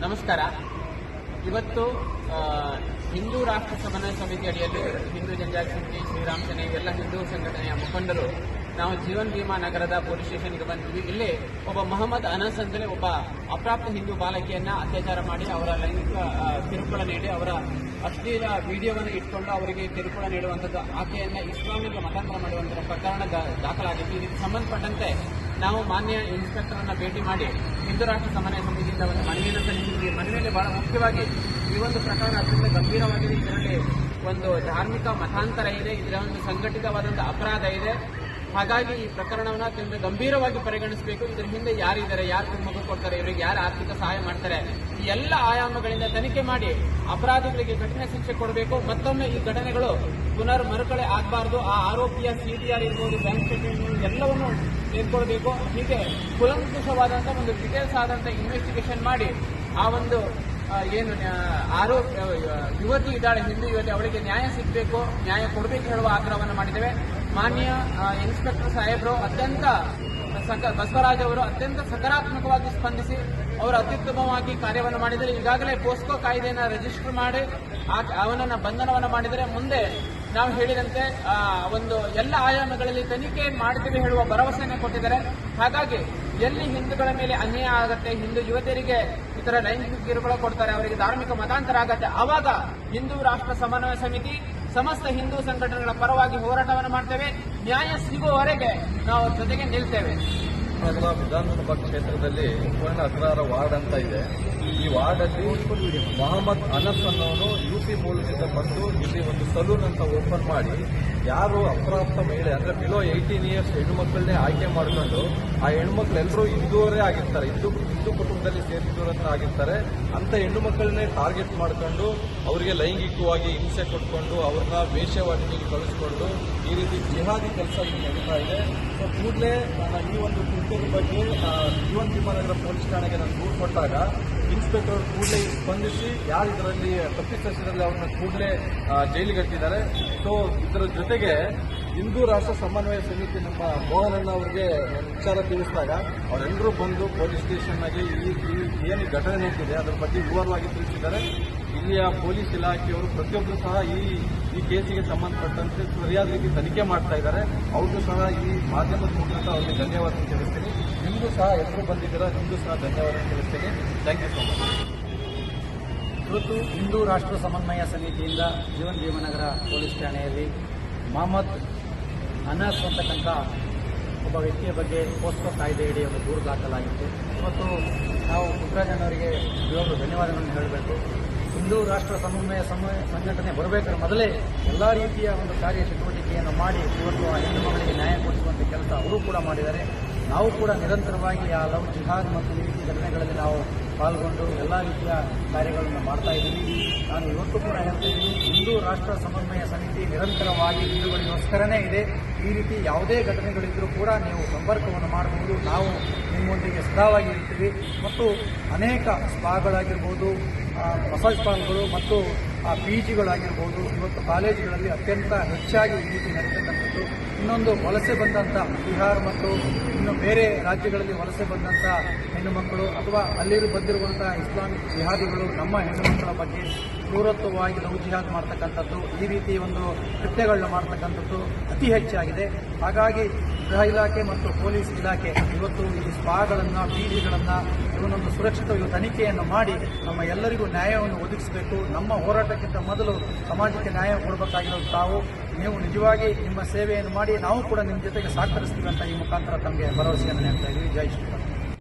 ನಮಸ್ಕಾರ. ಇವತ್ತು ಹಿಂದೂ ರಾಷ್ಟ್ರ ಸಮನ್ವಯ ಸಮಿತಿ ಅಡಿಯಲ್ಲಿ ಹಿಂದೂ ಜನಜಾತಿ ಸಮಿತಿ, ಶ್ರೀರಾಮ್ ಸೇನೆ ಎಲ್ಲ ಹಿಂದೂ ಸಂಘಟನೆಯ ಮುಖಂಡರು ನಾವು ಜೀವನ್ ಭೀಮಾ ನಗರದ ಪೊಲೀಸ್ ಸ್ಟೇಷನ್ಗೆ ಬಂದಿದ್ವಿ. ಇಲ್ಲಿ ಒಬ್ಬ ಮೊಹಮ್ಮದ್ ಅನಸ್ ಅಂತಲೇ ಒಬ್ಬ ಅಪ್ರಾಪ್ತ ಹಿಂದೂ ಬಾಲಕಿಯನ್ನ ಅತ್ಯಾಚಾರ ಮಾಡಿ ಅವರ ಲೈಂಗಿಕ ಕಿರುಕುಳ ನೀಡಿ ಅವರ ಅಶ್ಲೀಲ ವಿಡಿಯೋವನ್ನು ಇಟ್ಕೊಂಡು ಅವರಿಗೆ ಕಿರುಕುಳ ನೀಡುವಂಥದ್ದು, ಆಕೆಯನ್ನ ಇಸ್ಲಾಮಿಗೆ ಮತಾಂತರ ಮಾಡುವಂತಹ ಪ್ರಕರಣ ದಾಖಲಾಗಿತ್ತು. ಇದಕ್ಕೆ ಸಂಬಂಧಪಟ್ಟಂತೆ ನಾವು ಮಾನ್ಯ ಇನ್ಸ್ಪೆಕ್ಟರ್ ಅನ್ನ ಭೇಟಿ ಮಾಡಿ ಹಿಂದೂ ರಾಷ್ಟ್ರ ಸಮನ್ವಯ ಸಮಿತಿಯಿಂದ ಒಂದು ಮನವಿಯನ್ನು ಸಲ್ಲಿಸಿದ್ವಿ. ಮನವಿಯಲ್ಲಿ ಬಹಳ ಮುಖ್ಯವಾಗಿ ಈ ಒಂದು ಪ್ರಕರಣ ಅತ್ಯಂತ ಗಂಭೀರವಾಗಿದೆ. ಇದರಲ್ಲಿ ಒಂದು ಧಾರ್ಮಿಕ ಮತಾಂತರ ಇದೆ, ಇದರ ಒಂದು ಸಂಘಟಿತವಾದಂತಹ ಅಪರಾಧ ಇದೆ. ಹಾಗಾಗಿ ಈ ಪ್ರಕರಣವನ್ನು ಅತ್ಯಂತ ಗಂಭೀರವಾಗಿ ಪರಿಗಣಿಸಬೇಕು. ಇದರ ಹಿಂದೆ ಯಾರಿದ್ದಾರೆ, ಯಾರು ಕುಮ್ಮಕ್ಕು ಕೊಡ್ತಾರೆ, ಇವರಿಗೆ ಯಾರು ಆರ್ಥಿಕ ಸಹಾಯ ಮಾಡ್ತಾರೆ, ಈ ಎಲ್ಲ ಆಯಾಮಗಳಿಂದ ತನಿಖೆ ಮಾಡಿ ಅಪರಾಧಿಗಳಿಗೆ ಕಠಿಣ ಶಿಕ್ಷೆ ಕೊಡಬೇಕು. ಮತ್ತೊಮ್ಮೆ ಈ ಘಟನೆಗಳು ಮರುಕಳೆ ಆಗಬಾರದು. ಆ ಆರೋಪಿಯ ಸಿಟಿಆರ್ ಇರ್ಬೋದು, ಬ್ಯಾಂಕ್ ಸ್ಟೇಟ್ಮೆಂಟ್ ಎಲ್ಲವನ್ನು ತೆಗೆದುಕೊಳ್ಬೇಕು. ಹೀಗೆ ಕುಲಂಕುಷವಾದಂತಹ ಒಂದು ಡೀಟೇಲ್ಸ್ ಆದಂತಹ ಇನ್ವೆಸ್ಟಿಗೇಷನ್ ಮಾಡಿ ಆ ಒಂದು ಏನು ಯುವತಿ ಇದ್ದಾಳೆ, ಹಿಂದೂ ಯುವತಿ, ಅವಳಿಗೆ ನ್ಯಾಯ ಸಿಗಬೇಕು, ನ್ಯಾಯ ಕೊಡಬೇಕು ಹೇಳುವ ಆಗ್ರಹವನ್ನು ಮಾಡಿದ್ದೇವೆ. ಮಾನ್ಯ ಇನ್ಸ್ಪೆಕ್ಟರ್ ಸಾಹೇಬರು ಬಸವರಾಜ್ ಅವರು ಅತ್ಯಂತ ಸಕಾರಾತ್ಮಕವಾಗಿ ಸ್ಪಂದಿಸಿ ಅವರು ಅತ್ಯುತ್ತಮವಾಗಿ ಕಾರ್ಯವನ್ನು ಮಾಡಿದರೆ. ಈಗಾಗಲೇ ಪೋಸ್ಕೋ ಕಾಯ್ದೆಯನ್ನು ರಿಜಿಸ್ಟರ್ ಮಾಡಿ ಅವನನ್ನ ಬಂಧನವನ್ನು ಮಾಡಿದರೆ ಮುಂದೆ ನಾವು ಹೇಳಿದಂತೆ ಒಂದು ಎಲ್ಲ ಆಯಾಮಗಳಲ್ಲಿ ತನಿಖೆ ಮಾಡ್ತೇವೆ ಹೇಳುವ ಭರವಸೆಯನ್ನು ಕೊಟ್ಟಿದ್ದಾರೆ. ಹಾಗಾಗಿ ಎಲ್ಲಿ ಹಿಂದೂಗಳ ಮೇಲೆ ಅನ್ಯಾಯ ಆಗತ್ತೆ, ಹಿಂದೂ ಯುವತಿಯರಿಗೆ ಈ ತರ ಲೈಂಗಿಕ ಕಿರುಕುಳ ಕೊಡ್ತಾರೆ, ಅವರಿಗೆ ಧಾರ್ಮಿಕ ಮತಾಂತರ ಆಗತ್ತೆ, ಆವಾಗ ಹಿಂದೂ ರಾಷ್ಟ್ರ ಸಮನ್ವಯ ಸಮಿತಿ ಸಮಸ್ತ ಹಿಂದೂ ಸಂಘಟನೆಗಳ ಪರವಾಗಿ ಹೋರಾಟವನ್ನು ಮಾಡ್ತೇವೆ. ನ್ಯಾಯ ಸಿಗುವವರೆಗೆ ನಾವು ಜೊತೆಗೆ ನಿಲ್ತೇವೆ. ವಿಧಾನಸಭಾ ಕ್ಷೇತ್ರದಲ್ಲಿ ಸುವರ್ಣ ಅಗ್ರಹಾರ ವಾರ್ಡ್ ಅಂತ ಇದೆ. ಈ ವಾರ್ಡಲ್ಲಿ ಮೊಹಮ್ಮದ್ ಅನಸ್ ಅನ್ನೋನು ಯುಪಿ ಮೂಲದಿಂದ ಬಂದು ಇಲ್ಲಿ ಒಂದು ಸಲೂನ್ ಅಂತ ಓಪನ್ ಮಾಡಿ ಯಾರು ಅಪ್ರಾಪ್ತ ಮಹಿಳೆ ಅಂದ್ರೆ ಬಿಲೋ 18 ಇಯರ್ಸ್ ಹೆಣ್ಣುಮಕ್ಕಳನ್ನೇ ಆಯ್ಕೆ ಮಾಡಿಕೊಂಡು ಆ ಹೆಣ್ಮಕ್ಳೆಲ್ಲರೂ ಹಿಂದೂವರೇ ಆಗಿರ್ತಾರೆ, ಹಿಂದೂ ಕುಟುಂಬದಲ್ಲಿ ಸೇರಿದವರಂತ ಆಗಿರ್ತಾರೆ. ಅಂತ ಹೆಣ್ಣು ಮಕ್ಕಳನ್ನೇ ಟಾರ್ಗೆಟ್ ಮಾಡಿಕೊಂಡು ಅವರಿಗೆ ಲೈಂಗಿಕವಾಗಿ ಹಿಂಸೆ ಕೊಟ್ಕೊಂಡು ಅವ್ರನ್ನ ವೇಶ್ಯವಾಟಿಕೆಗೆ ಕಳಿಸ್ಕೊಂಡು ಈ ರೀತಿ ಜಿಹಾದಿ ಕೆಲಸ ಇಲ್ಲಿ ನಡೀತಾ ಇದೆ. ಸೊ ಕೂಡಲೇ ಈ ಒಂದು ಕೃತ್ಯದ ಬಗ್ಗೆ ಜೀವನ್ ಭೀಮಾ ನಗರ ಪೊಲೀಸ್ ಠಾಣೆಗೆ ನಾನು ದೂರು ಕೊಟ್ಟಾಗ ಇನ್ಸ್ಪೆಕ್ಟರ್ ಕೂಡಲೇ ಸ್ಪಂದಿಸಿ ಯಾರು ಇದರಲ್ಲಿ ತಪ್ಪಿತಸ್ಥರಲ್ಲಿ ಅವ್ರನ್ನ ಕೂಡಲೇ ಜೈಲಿಗೆ ಹಾಕಿದ್ದಾರೆ. ಸೊ ಇದರ ಜೊತೆಗೆ ಹಿಂದೂ ರಾಷ್ಟ್ರ ಸಮನ್ವಯ ಸಮಿತಿ ನಮ್ಮ ಮೋಹನಣ್ಣ ಅವರಿಗೆ ವಿಚಾರ ತಿಳಿಸಿದಾಗ ಅವರೆಲ್ಲರೂ ಬಂದು ಪೊಲೀಸ್ ಸ್ಟೇಷನ್ನಲ್ಲಿ ಏನು ಘಟನೆ ನಡೀತಿದೆ ಅದರ ಬಗ್ಗೆ ವಿವರವಾಗಿ ತಿಳಿಸಿದ್ದಾರೆ. ಇಲ್ಲಿಯ ಪೊಲೀಸ್ ಇಲಾಖೆಯವರು ಪ್ರತಿಯೊಬ್ಬರು ಸಹ ಈ ಕೇಸಿಗೆ ಸಂಬಂಧಪಟ್ಟಂತೆ ಸರಿಯಾದ ರೀತಿ ತನಿಖೆ ಮಾಡ್ತಾ ಇದ್ದಾರೆ. ಅವ್ರಿಗೂ ಸಹ ಈ ಮಾಧ್ಯಮದ ಮೂಲಕ ಅವರಿಗೆ ಧನ್ಯವಾದ ತಿಳಿಸ್ತೀನಿ. ನಿಮಗೂ ಸಹ ಎಲ್ಲರೂ ಬಂದಿದ್ದೀರಾ, ನಿಮಗೂ ಸಹ ಧನ್ಯವಾದ ತಿಳಿಸ್ತೀನಿ. Thank you so much. ಇವತ್ತು ಹಿಂದೂ ರಾಷ್ಟ್ರ ಸಮನ್ವಯ ಸಮಿತಿಯಿಂದ ಜೀವನ್ ಭೀಮನಗರ ಪೊಲೀಸ್ ಠಾಣೆಯಲ್ಲಿ ಮೊಹಮ್ಮದ್ ಅನಸ್ ಅಂತಕ್ಕಂಥ ಒಬ್ಬ ವ್ಯಕ್ತಿಯ ಬಗ್ಗೆ ಪೋಸ್ಕೋ ಕಾಯ್ದೆಯಡಿ ಒಂದು ದೂರು ದಾಖಲಾಗಿತ್ತು. ಇವತ್ತು ನಾವು ಪುಟ್ಟರಾಜಣ್ಣವರಿಗೆ ಇವಾಗಲೂ ಧನ್ಯವಾದಗಳನ್ನು ಹೇಳಬೇಕು. ಹಿಂದೂ ರಾಷ್ಟ್ರ ಸಮನ್ವಯ ಸಂಘಟನೆ ಬರಬೇಕಾದ್ರೆ ಮೊದಲೇ ಎಲ್ಲ ರೀತಿಯ ಒಂದು ಕಾರ್ಯ ಚಟುವಟಿಕೆಯನ್ನು ಮಾಡಿ ಇವತ್ತು ಆ ಹೆಣ್ಣು ಮಗಳಿಗೆ ನ್ಯಾಯ ಕೊಡಿಸುವಂಥ ಕೆಲಸ ಅವರು ಕೂಡ ಮಾಡಿದ್ದಾರೆ. ನಾವು ಕೂಡ ನಿರಂತರವಾಗಿ ಆ ಲವ್ ಜಿಹಾದ್ ಮತ್ತು ಈ ರೀತಿ ಘಟನೆಗಳಲ್ಲಿ ನಾವು ಪಾಲ್ಗೊಂಡು ಎಲ್ಲ ರೀತಿಯ ಕಾರ್ಯಗಳನ್ನು ಮಾಡ್ತಾ ಇದ್ದೀವಿ. ನಾನು ಇವತ್ತು ಕೂಡ ಹೇಳ್ತಿದ್ದೀನಿ, ಹಿಂದೂ ರಾಷ್ಟ್ರ ಸಮನ್ವಯ ಸಮಿತಿ ನಿರಂತರವಾಗಿ ಹಿಂದೂಗಳಿಗೋಸ್ಕರನೇ ಇದೆ. ಈ ರೀತಿ ಯಾವುದೇ ಘಟನೆಗಳಿದ್ದರೂ ಕೂಡ ನೀವು ಸಂಪರ್ಕವನ್ನು ಮಾಡಬಹುದು. ನಾವು ನಿಮ್ಮೊಂದಿಗೆ ಸದಾವಾಗಿ ಇರ್ತೀವಿ. ಮತ್ತು ಅನೇಕ ಸ್ಪಾಗಳಾಗಿರ್ಬೋದು, ಮಸಾಜ್ ಪಾರ್ಕ್ಗಳು ಮತ್ತು PGಗಳಾಗಿರ್ಬೋದು, ಇವತ್ತು ಕಾಲೇಜುಗಳಲ್ಲಿ ಅತ್ಯಂತ ಹೆಚ್ಚಾಗಿ ಈ ರೀತಿ ನಡೀತಕ್ಕಂಥದ್ದು. ಇನ್ನೊಂದು ವಲಸೆ ಬಂದಂಥ ಬಿಹಾರ್ ಮತ್ತು ಇನ್ನು ಬೇರೆ ರಾಜ್ಯಗಳಲ್ಲಿ ವಲಸೆ ಬಂದಂಥ ಹೆಣ್ಣು ಮಕ್ಕಳು ಅಥವಾ ಅಲ್ಲಿ ಬಂದಿರುವಂಥ ಇಸ್ಲಾಮಿಕ್ ಜಿಹಾದಿಗಳು ನಮ್ಮ ಹೆಣ್ಣು ಮಕ್ಕಳ ಬಗ್ಗೆ ಕ್ರೂರತ್ವವಾಗಿ ಲವ್ ಜಿಹಾದ್ ಮಾಡ್ತಕ್ಕಂಥದ್ದು, ಈ ರೀತಿ ಒಂದು ಕೃತ್ಯಗಳನ್ನ ಮಾಡ್ತಕ್ಕಂಥದ್ದು ಅತಿ ಹೆಚ್ಚಾಗಿದೆ. ಹಾಗಾಗಿ ಗೃಹ ಇಲಾಖೆ ಮತ್ತು ಪೊಲೀಸ್ ಇಲಾಖೆ ಇವತ್ತು ಈ ಸ್ಪಾಗಳನ್ನು PGಗಳನ್ನು ಇವನೊಂದು ಸುರಕ್ಷಿತ ತನಿಖೆಯನ್ನು ಮಾಡಿ ನಮ್ಮ ಎಲ್ಲರಿಗೂ ನ್ಯಾಯವನ್ನು ಒದಗಿಸಬೇಕು. ನಮ್ಮ ಹೋರಾಟಕ್ಕಿಂತ ಮೊದಲು ಸಮಾಜಕ್ಕೆ ನ್ಯಾಯ ಕೊಡಬೇಕಾಗಿರೋದು ತಾವು. ನೀವು ನಿಜವಾಗಿ ನಿಮ್ಮ ಸೇವೆಯನ್ನು ಮಾಡಿ ನಾವು ಕೂಡ ನಿಮ್ಮ ಜೊತೆಗೆ ಸಹಕರಿಸ್ತೀವಿ ಅಂತ ಈ ಮುಖಾಂತರ ತಮಗೆ ಭರವಸೆಯನ್ನು ನೀಡ್ತಾ ಇದ್ದೀವಿ. ಜೈ ಶ್ರೀರಾಮ್.